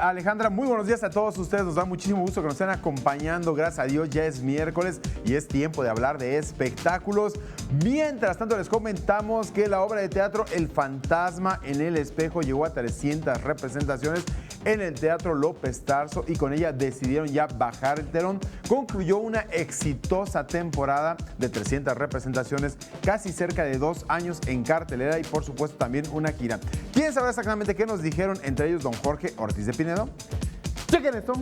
Alejandra, muy buenos días a todos ustedes. Nos da muchísimo gusto que nos estén acompañando. Gracias a Dios, ya es miércoles y es tiempo de hablar de espectáculos. Mientras tanto, les comentamos que la obra de teatro El Fantasma en el Espejo llegó a 300 representaciones en el Teatro López Tarso y con ella decidieron ya bajar el telón. Concluyó una exitosa temporada de 300 representaciones, casi cerca de 2 años en cartelera y por supuesto también una gira. ¿Quieren saber exactamente qué nos dijeron entre ellos don Jorge Ortiz de Pinedo? Chequen esto.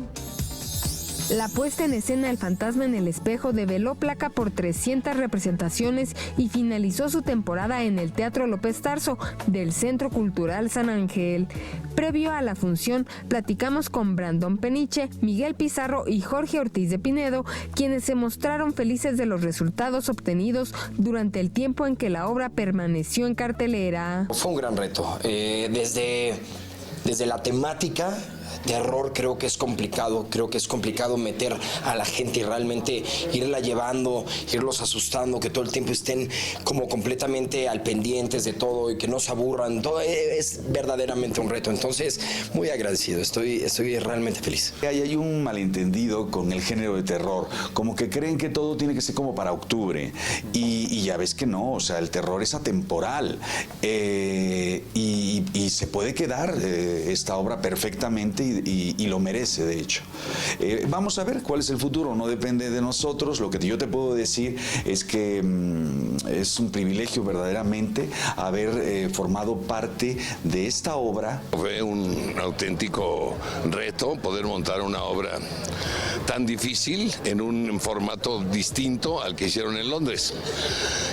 La puesta en escena El Fantasma en el Espejo develó placa por 300 representaciones y finalizó su temporada en el Teatro López Tarso del Centro Cultural San Ángel. Previo a la función, platicamos con Brandon Peniche, Miguel Pizarro y Jorge Ortiz de Pinedo, quienes se mostraron felices de los resultados obtenidos durante el tiempo en que la obra permaneció en cartelera. Fue un gran reto. Desde la temática, terror, creo que es complicado meter a la gente y realmente irla llevando, irlos asustando, que todo el tiempo estén como completamente al pendientes de todo y que no se aburran. Todo es verdaderamente un reto. Entonces, muy agradecido, estoy realmente feliz. Hay un malentendido con el género de terror, como que creen que todo tiene que ser como para octubre y ya ves que no, o sea, el terror es atemporal y se puede quedar esta obra perfectamente y lo merece, de hecho. Vamos a ver cuál es el futuro, no depende de nosotros. Lo que yo te puedo decir es que es un privilegio verdaderamente haber formado parte de esta obra. Fue un auténtico reto poder montar una obra tan difícil en un formato distinto al que hicieron en Londres,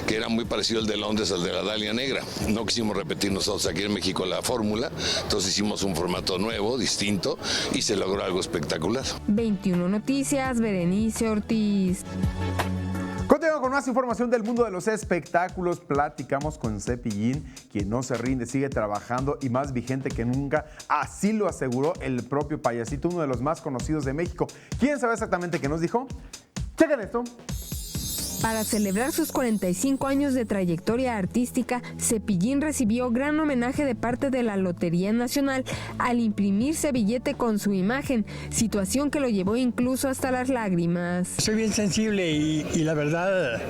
que era muy parecido al de Londres al de la Dalia Negra. No quisimos repetir nosotros aquí en México la fórmula, entonces hicimos un formato nuevo, distinto, y se logró algo espectacular. 21 Noticias, Berenice Ortiz. Continuamos con más información del mundo de los espectáculos. Platicamos con Cepillín, quien no se rinde, sigue trabajando y más vigente que nunca. Así lo aseguró el propio payasito, uno de los más conocidos de México. ¿Quién sabe exactamente qué nos dijo? Chequen esto. Para celebrar sus 45 años de trayectoria artística, Cepillín recibió gran homenaje de parte de la Lotería Nacional al imprimirse billete con su imagen, situación que lo llevó incluso hasta las lágrimas. Soy bien sensible y la verdad,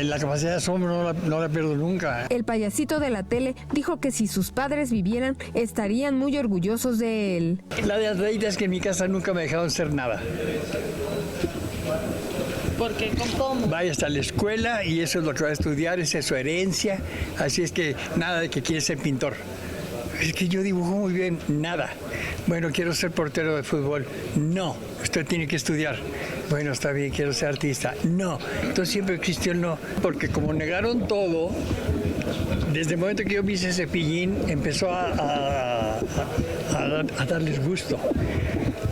la capacidad de asombro no la pierdo nunca. El payasito de la tele dijo que si sus padres vivieran, estarían muy orgullosos de él. La de realidad es que en mi casa nunca me dejaron ser nada. Porque ¿cómo? Vaya hasta la escuela y eso es lo que va a estudiar, esa es su herencia, así es que nada de que quiere ser pintor. Es que yo dibujo muy bien, nada. Bueno, quiero ser portero de fútbol. No, usted tiene que estudiar. Bueno, está bien, quiero ser artista. No, entonces siempre existió el no, porque como negaron todo, desde el momento que yo vi ese Cepillín, empezó a darles gusto.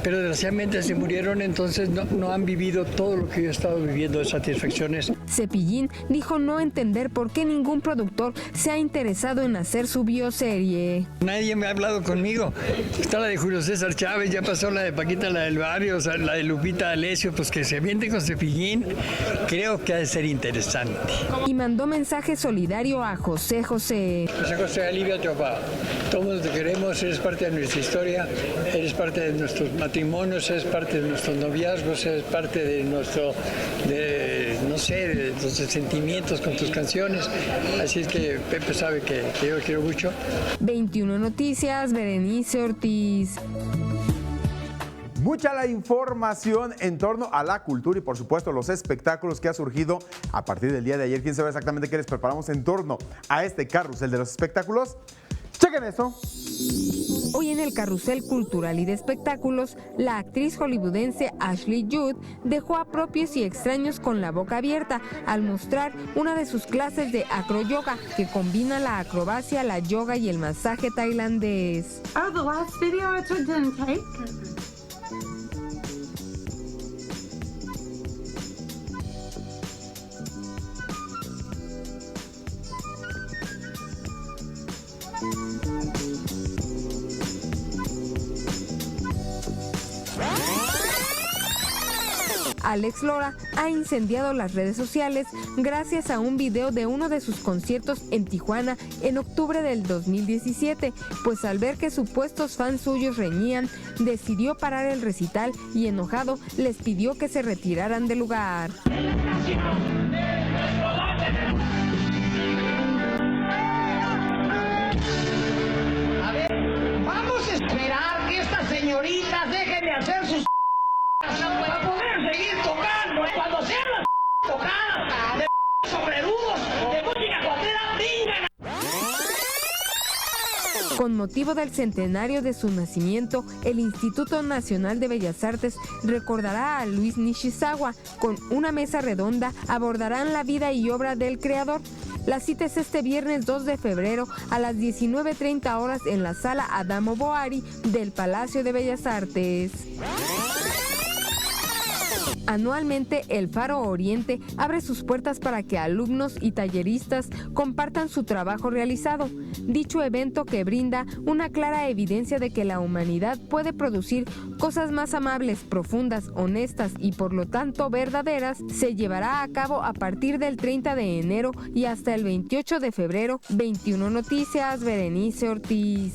Pero desgraciadamente se murieron, entonces no han vivido todo lo que yo he estado viviendo de satisfacciones. Cepillín dijo no entender por qué ningún productor se ha interesado en hacer su bioserie. Nadie me ha hablado conmigo. Está la de Julio César Chávez, ya pasó la de Paquita, la del Barrio, o sea, la de Lupita D'Alessio, pues que se avienten con Cepillín, creo que ha de ser interesante. Y mandó mensaje solidario a José José. José José, alivia tu papá. Todos te queremos, eres parte de nuestra historia, eres parte de nuestros matrimonios, eres parte de nuestros noviazgos, eres parte de nuestros sentimientos con tus canciones. Así es que Pepe sabe que yo lo quiero mucho. 21 Noticias, Berenice Ortiz. Mucha la información en torno a la cultura y por supuesto los espectáculos que ha surgido a partir del día de ayer. ¿Quién sabe exactamente qué les preparamos en torno a este carrusel de los espectáculos? Chequen esto. Hoy en el carrusel cultural y de espectáculos, la actriz hollywoodense Ashley Judd dejó a propios y extraños con la boca abierta al mostrar una de sus clases de acroyoga que combina la acrobacia, la yoga y el masaje tailandés. Oh, the last video I took didn't take. Alex Lora ha incendiado las redes sociales gracias a un video de uno de sus conciertos en Tijuana en octubre del 2017, pues al ver que supuestos fans suyos reñían, decidió parar el recital y enojado les pidió que se retiraran del lugar. A ver, vamos a esperar que estas señoritas dejen de hacer sus para poder seguir tocando. Cuando sean las tocadas de sombrerudos, de música cuatera, vengan. Con motivo del centenario de su nacimiento, el Instituto Nacional de Bellas Artes recordará a Luis Nishizawa. Con una mesa redonda abordarán la vida y obra del creador. La cita es este viernes 2 de febrero a las 19:30 horas en la sala Adamo Boari del Palacio de Bellas Artes. Anualmente, el Faro Oriente abre sus puertas para que alumnos y talleristas compartan su trabajo realizado. Dicho evento, que brinda una clara evidencia de que la humanidad puede producir cosas más amables, profundas, honestas y por lo tanto verdaderas, se llevará a cabo a partir del 30 de enero y hasta el 28 de febrero. 21 Noticias, Berenice Ortiz.